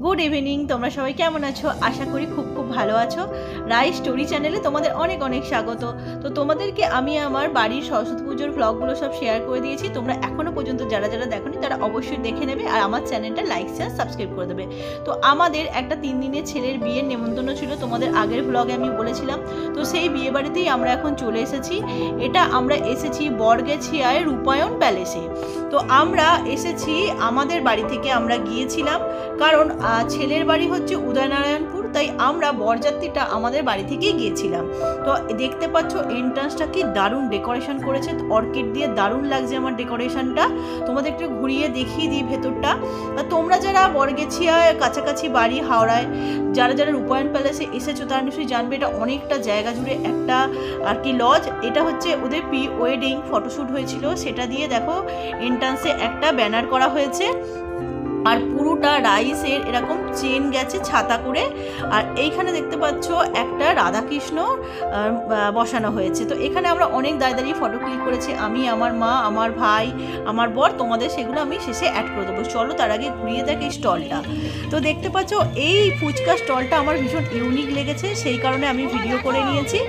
Good evening. তোমরা সবাই কেমন আছো? আশা করি খুব খুব ভালো আছো। রাই স্টোরি চ্যানেলে তোমাদের অনেক অনেক স্বাগত। তো তোমাদেরকে আমি আমার বাড়ির সরস্বতী পুজোর ব্লগগুলো সব শেয়ার করে দিয়েছি। তোমরা এখনও পর্যন্ত যারা যারা দেখোনি তারা অবশ্যই দেখে নেবে আর আমার চ্যানেলটা লাইক শেয়ার সাবস্ক্রাইব করে দেবে। তো আমাদের একটা 3 দিনের ছেলের বিয়ের নেমন্তন্ন ছিল, তোমাদের আগের ব্লগে আমি বলেছিলাম। তো সেই বিয়ে বাড়িতেই আমরা এখন চলে এসেছি। এটা আমরা এসেছি বরগেছিয়ায় রূপায়ণ প্যালেসে। তো আমরা এসেছি আমাদের বাড়ি থেকে, আমরা গিয়েছিলাম কারণ ছেলের বাড়ি হচ্ছে উদয়নারায়ণপুর, তাই আমরা বরযাত্রীটা আমাদের বাড়ি থেকেই গিয়েছিলাম। তো দেখতে পাচ্ছ এন্ট্রান্সটা কি দারুণ ডেকোরেশন করেছে, অর্কিড দিয়ে দারুণ লাগছে আমার ডেকোরেশনটা। তোমাদের একটু ঘুরিয়ে দেখিয়ে দিই ভেতরটা। তোমরা যারা বরগেছিয়ায় কাছাকাছি বাড়ি হাওড়ায় যারা যারা রূপায়ণ প্যালেসে এসেছো তারা নিশ্চয়ই জানবে এটা অনেকটা জায়গা জুড়ে একটা আর কি লজ। এটা হচ্ছে ওদের প্রি ওয়েডিং ফটোশ্যুট হয়েছিল, সেটা দিয়ে দেখো এন্ট্রান্সে একটা ব্যানার করা হয়েছে। আর পুরোটা রাইসের এরকম চেন গেছে ছাতা করে। আর এইখানে দেখতে পাচ্ছ একটা রাধাকৃষ্ণ বসানো হয়েছে। তো এখানে আমরা অনেক দাঁড়িয়ে ফটো ক্লিক করেছি, আমি, আমার মা, আমার ভাই, আমার বর। তোমাদের সেগুলো আমি শেষে অ্যাড করে দেবো। চলো তার আগে ঘুরিয়ে দেখ এই স্টলটা। তো দেখতে পাচ্ছ এই ফুচকা স্টলটা আমার ভীষণ ইউনিক লেগেছে, সেই কারণে আমি ভিডিও করে নিয়েছি।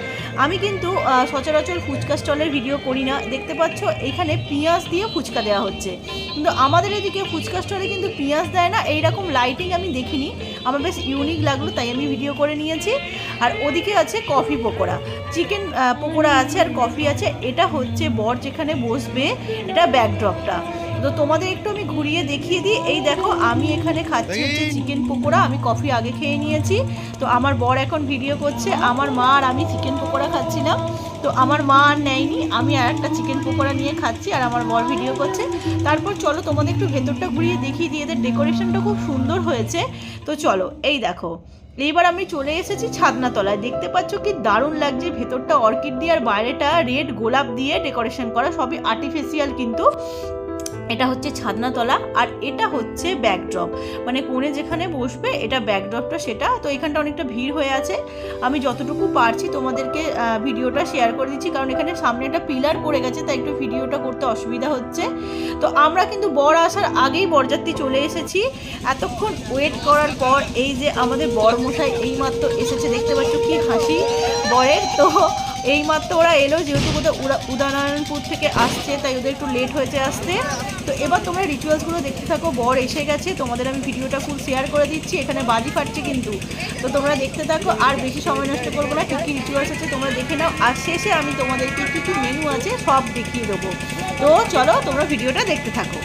আমি কিন্তু সচরাচর ফুচকা স্টলের ভিডিও করি না। দেখতে পাচ্ছ এখানে পেঁয়াজ দিয়ে ফুচকা দেওয়া হচ্ছে, কিন্তু আমাদের এদিকে ফুচকা স্টলে কিন্তু পেঁয়াজ দেয় না। এইরকম লাইটিং আমি দেখিনি, আমার বেশ ইউনিক লাগলো তাই আমি ভিডিও করে নিয়েছি। আর ওদিকে আছে কফি পকোড়া, চিকেন পকোড়া আছে আর কফি আছে। এটা হচ্ছে বর যেখানে বসবে, এটা ব্যাকড্রপটা। তো তোমাদের একটু আমি ঘুরিয়ে দেখিয়ে দিই। এই দেখো আমি এখানে খাচ্ছি হচ্ছে চিকেন পকোড়া, আমি কফি আগে খেয়ে নিয়েছি। তো আমার বর এখন ভিডিও করছে, আমার মা আর আমি চিকেন পকোড়া খাচ্ছিলাম। তো আমার মা আর নেয়নি, আমি আর একটা চিকেন পকোড়া নিয়ে খাচ্ছি আর আমার বর ভিডিও করছে। তারপর চলো তোমাদের একটু ভেতরটা ঘুরিয়ে দেখিয়ে দিই, এদের ডেকোরেশনটা খুব সুন্দর হয়েছে। তো চলো এই দেখো, এইবার আমি চলে এসেছি ছাদনাতলায়। দেখতে পাচ্ছ কি দারুণ লাগছে, ভেতরটা অর্কিড দিয়ে আর বাইরেটা রেড গোলাপ দিয়ে ডেকোরেশন করা, সবই আর্টিফিশিয়াল কিন্তু। এটা হচ্ছে ছাদনাতলা আর এটা হচ্ছে ব্যাকড্রপ, মানে কোণে যেখানে বসবে এটা ব্যাকড্রপটা সেটা। তো এখানটা অনেকটা ভিড় হয়ে আছে, আমি যতটুকু পারছি তোমাদেরকে ভিডিওটা শেয়ার করে দিচ্ছি, কারণ এখানে সামনে একটা পিলার পড়ে গেছে তাই একটু ভিডিওটা করতে অসুবিধা হচ্ছে। তো আমরা কিন্তু বর আসার আগেই বরযাত্রী চলে এসেছি। এতক্ষণ ওয়েট করার পর এই যে আমাদের বরমশাই এইমাত্র এসেছে, দেখতে পাচ্ছ কি হাসি বরের। তো এইমাত্র ওরা এলো, যেহেতু ওরা উদয়নারায়ণপুর থেকে আসছে তাই ওদের একটু লেট হয়েছে আসতে। তো এবার তোমরা রিচুয়ালসগুলো দেখতে থাকো। বর এসে গেছে, তোমাদের আমি ভিডিওটা ফুল শেয়ার করে দিচ্ছি। এখানে বাজি ফাটছে কিন্তু, তো তোমরা দেখতে থাকো। আর বেশি সময় নষ্ট করবো না, কী কী রিচুয়ালস আছে তোমরা দেখে নাও। আর শেষে আমি তোমাদেরকে কী কী মেনু আছে সব দেখিয়ে দেবো। তো চলো তোমরা ভিডিওটা দেখতে থাকো।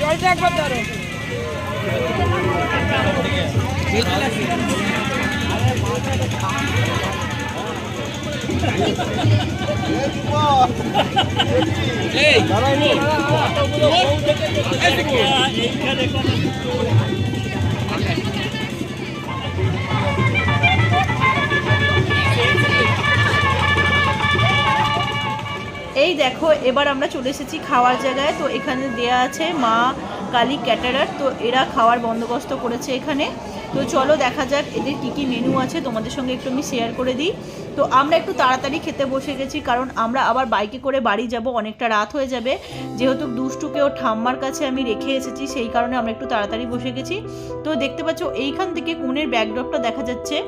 জলটা একবার ধরো। এই দেখো এবার আমরা চলে এসেছি খাওয়ার জায়গায়। তো এখানে দেয়া আছে মা কালী ক্যাটারার, তো এরা খাওয়ার বন্দোবস্ত করেছে এখানে। তো চলো দেখা যাক এদের কী কী মেনু আছে, তোমাদের সঙ্গে একটু আমি শেয়ার করে দিই। তো আমরা একটু তাড়াতাড়ি খেতে বসে গেছি, কারণ আমরা আবার বাইকে করে বাড়ি যাব, অনেকটা রাত হয়ে যাবে। যেহেতু দুষ্টুকে ও ঠাম্মার কাছে আমি রেখে এসেছি, সেই কারণে আমরা একটু তাড়াতাড়ি বসে গেছি। তো দেখতে পাচ্ছ এইখান থেকে কোণের ব্যাকড্রপটা দেখা যাচ্ছে,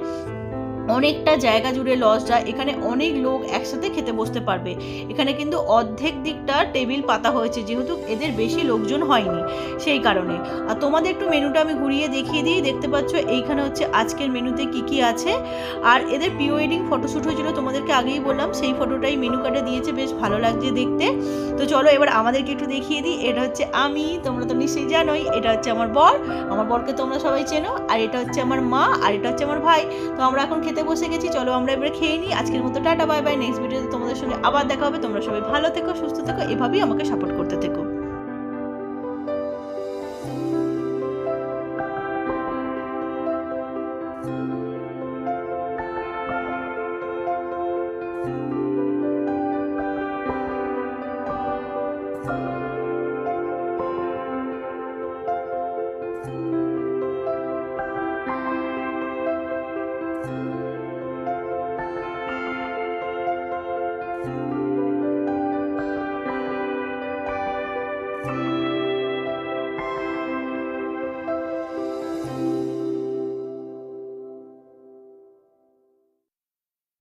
অনেকটা জায়গা জুড়ে লজটা, এখানে অনেক লোক একসাথে খেতে বসতে পারবে। এখানে কিন্তু অর্ধেক দিকটা টেবিল পাতা হয়েছে, যেহেতু এদের বেশি লোকজন হয়নি সেই কারণে। আর তোমাদের একটু মেনুটা আমি ঘুরিয়ে দেখিয়ে দিই। দেখতে পাচ্ছ এইখানে হচ্ছে আজকের মেনুতে কি কি আছে। আর এদের প্রি ওয়েডিং ফটোশ্যুট হয়েছিল, তোমাদেরকে আগেই বললাম, সেই ফটোটাই মেনু কার্ডে দিয়েছে, বেশ ভালো লাগছে দেখতে। তো চলো এবার আমাদেরকে একটু দেখিয়ে দিই। এটা হচ্ছে আমি, তোমরা তো নিশ্চয়ই জানোই। এটা হচ্ছে আমার বর, আমার বরকে তোমরা সবাই চেনো। আর এটা হচ্ছে আমার মা, আর এটা হচ্ছে আমার ভাই। তো আমরা এখন খেতে বসে গেছি, চলো আমরা এবারে খেয়ে নিই। আজকের মতো টাটা বাই বাই, নেক্সট ভিডিওতে তোমাদের সঙ্গে আবার দেখা হবে। তোমরা সবাই ভালো থেকো, সুস্থ থেকো, এভাবেই আমাকে সাপোর্ট করতে থেকো। you.